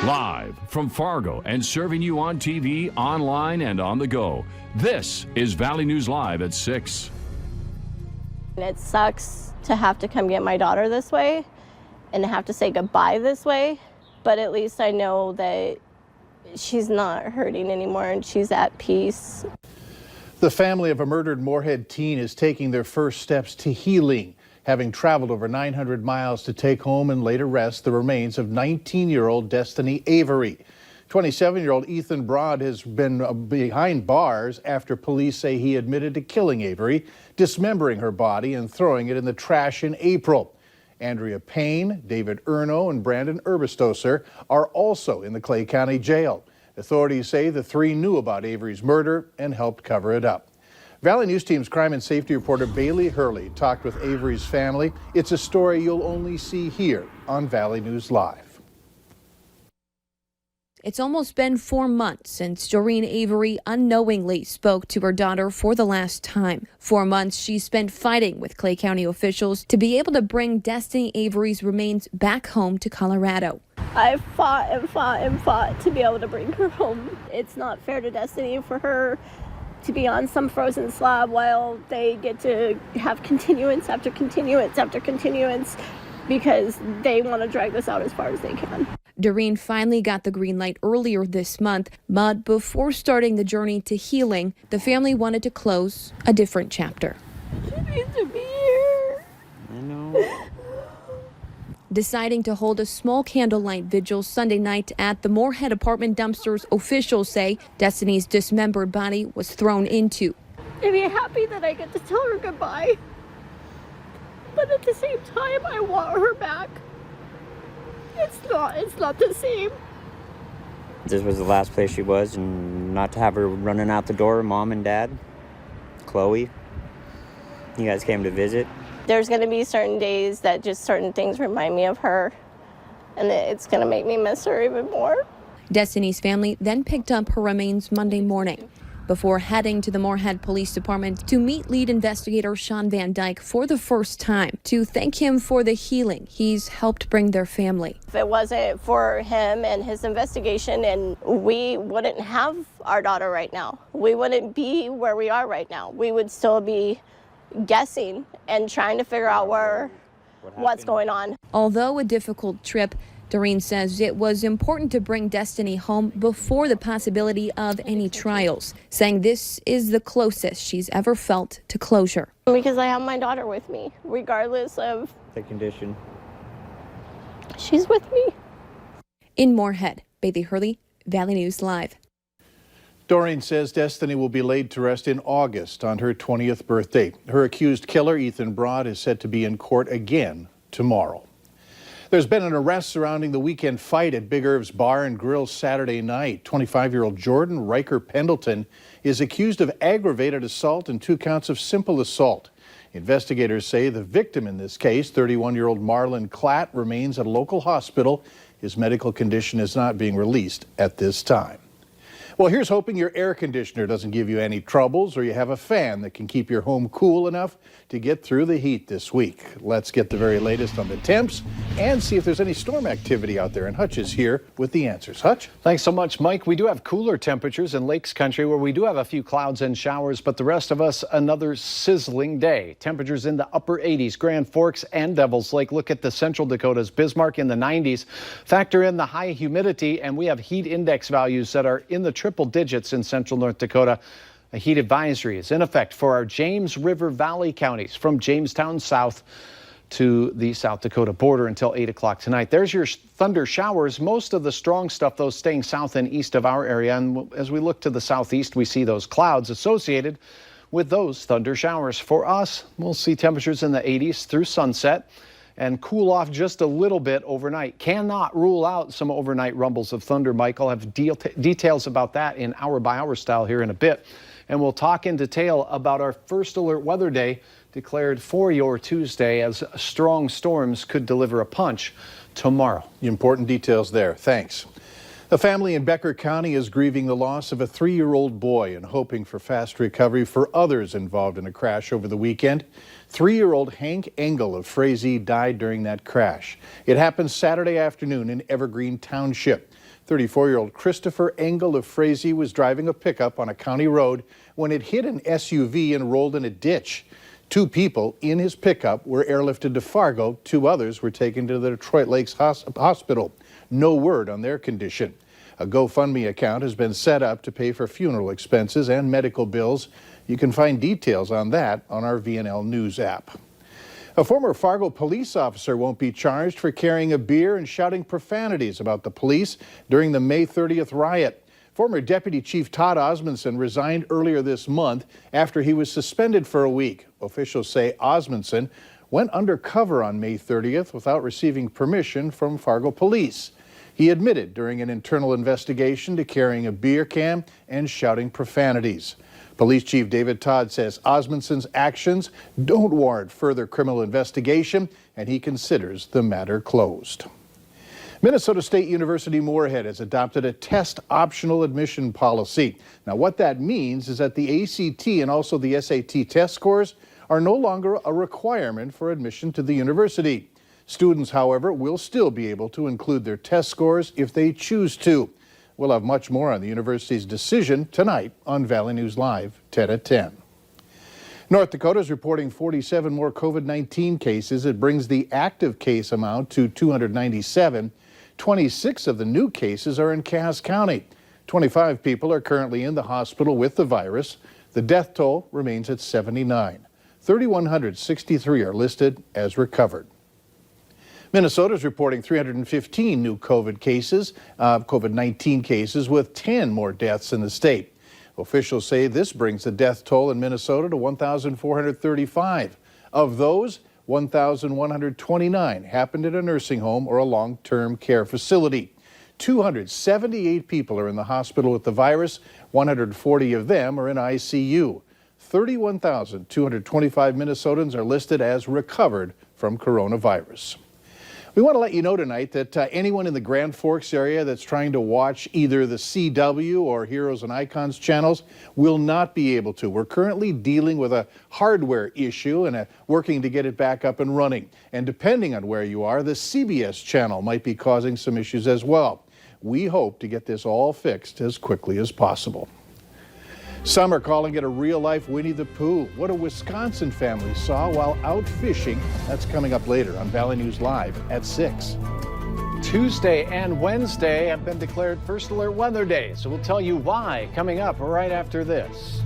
Live from Fargo and serving you on TV, online, and on the go. This is Valley News Live at 6. It sucks to have to come get my daughter this way and have to say goodbye this way, but at least I know that she's not hurting anymore and she's at peace. The family of a murdered Moorhead teen is taking their first steps to healing, having traveled over 900 miles to take home and later rest the remains of 19-year-old Destiny Avery. 27-year-old Ethan Broad has been behind bars after police say he admitted to killing Avery, dismembering her body and throwing it in the trash in April. Andrea Payne, David Erno, and Brandon Urbistoser are also in the Clay County Jail. Authorities say the three knew about Avery's murder and helped cover it up. Valley News Team's crime and safety reporter Bailey Hurley talked with Avery's family. It's a story you'll only see here on Valley News Live. It's almost been 4 months since Doreen Avery unknowingly spoke to her daughter for the last time. 4 months she spent fighting with Clay County officials to be able to bring Destiny Avery's remains back home to Colorado. I fought and fought and fought to be able to bring her home. It's not fair to Destiny for her to be on some frozen slab while they get to have continuance after continuance after continuance because they want to drag this out as far as they can. Doreen finally got the green light earlier this month, but before starting the journey to healing, the family wanted to close a different chapter. She needs to be here. I know. Deciding to hold a small candlelight vigil Sunday night at the Moorhead apartment dumpsters, officials say Destiny's dismembered body was thrown into. I'd be happy that I get to tell her goodbye, but at the same time, I want her back. It's not the same. This was the last place she was, and not to have her running out the door, Mom and Dad, Chloe, you guys came to visit. There's going to be certain days that just certain things remind me of her, and it's going to make me miss her even more. Destiny's family then picked up her remains Monday morning before heading to the Moorhead Police Department to meet lead investigator Sean Van Dyke for the first time to thank him for the healing he's helped bring their family. If it wasn't for him and his investigation, and we wouldn't have our daughter right now. We wouldn't be where we are right now. We would still be guessing and trying to figure out what's going on. Although a difficult trip, Doreen says it was important to bring Destiny home before the possibility of any trials, saying this is the closest she's ever felt to closure. Because I have my daughter with me, regardless of The condition. She's with me. In Moorhead, Bailey Hurley, Valley News Live. Doreen says Destiny will be laid to rest in August on her 20th birthday. Her accused killer, Ethan Broad, is set to be in court again tomorrow. There's been an arrest surrounding the weekend fight at Big Irv's Bar and Grill Saturday night. 25-year-old Jordan Riker Pendleton is accused of aggravated assault and 2 counts of simple assault. Investigators say the victim in this case, 31-year-old Marlon Klatt, remains at a local hospital. His medical condition is not being released at this time. Well, here's hoping your air conditioner doesn't give you any troubles or you have a fan that can keep your home cool enough to get through the heat this week. Let's get the very latest on the temps and see if there's any storm activity out there. And Hutch is here with the answers. Hutch? Thanks so much, Mike. We do have cooler temperatures in Lakes Country where we do have a few clouds and showers, but the rest of us, another sizzling day. Temperatures in the upper 80s, Grand Forks and Devil's Lake. Look at the Central Dakotas, Bismarck in the 90s. Factor in the high humidity, and we have heat index values that are in the triple digits in central North Dakota. A heat advisory is in effect for our James River Valley counties from Jamestown south to the South Dakota border until 8 o'clock tonight. There's your thunder showers. Most of the strong stuff, though, staying south and east of our area. And as we look to the southeast, we see those clouds associated with those thunder showers. For us, we'll see temperatures in the 80s through sunset and cool off just a little bit overnight. Cannot rule out some overnight rumbles of thunder, Mike. I'll have details about that in hour by hour style here in a bit. And we'll talk in detail about our first alert weather day declared for your Tuesday, as strong storms could deliver a punch tomorrow. Important details there. Thanks. A family in Becker County is grieving the loss of a 3-year-old boy and hoping for fast recovery for others involved in a crash over the weekend. 3-year-old Hank Engel of Frazee died during that crash. It happened Saturday afternoon in Evergreen Township. 34-year-old Christopher Engel of Frazee was driving a pickup on a county road when it hit an SUV and rolled in a ditch. 2 people in his pickup were airlifted to Fargo. 2 others were taken to the Detroit Lakes Hospital. No word on their condition. A GoFundMe account has been set up to pay for funeral expenses and medical bills. You can find details on that on our VNL News app. A former Fargo police officer won't be charged for carrying a beer and shouting profanities about the police during the May 30th riot. Former Deputy Chief Todd Osmundson resigned earlier this month after he was suspended for a week. Officials say Osmundson went undercover on May 30th without receiving permission from Fargo police. He admitted during an internal investigation to carrying a beer can and shouting profanities. Police Chief David Todd says Osmundson's actions don't warrant further criminal investigation, and he considers the matter closed. Minnesota State University Moorhead has adopted a test optional admission policy. Now, what that means is that the ACT and also the SAT test scores are no longer a requirement for admission to the university. Students, however, will still be able to include their test scores if they choose to. We'll have much more on the university's decision tonight on Valley News Live, 10 at 10. North Dakota is reporting 47 more COVID-19 cases. It brings the active case amount to 297. 26 of the new cases are in Cass County. 25 people are currently in the hospital with the virus. The death toll remains at 79. 3,163 are listed as recovered. Minnesota is reporting 315 new COVID-19 cases, with 10 more deaths in the state. Officials say this brings the death toll in Minnesota to 1,435. Of those, 1,129 happened at a nursing home or a long-term care facility. 278 people are in the hospital with the virus. 140 of them are in ICU. 31,225 Minnesotans are listed as recovered from coronavirus. We want to let you know tonight that anyone in the Grand Forks area that's trying to watch either the CW or Heroes and Icons channels will not be able to. We're currently dealing with a hardware issue and working to get it back up and running. And depending on where you are, the CBS channel might be causing some issues as well. We hope to get this all fixed as quickly as possible. Some are calling it a real-life Winnie the Pooh. What a Wisconsin family saw while out fishing. That's coming up later on Valley News Live at 6. Tuesday and Wednesday have been declared First Alert Weather Day, so we'll tell you why coming up right after this.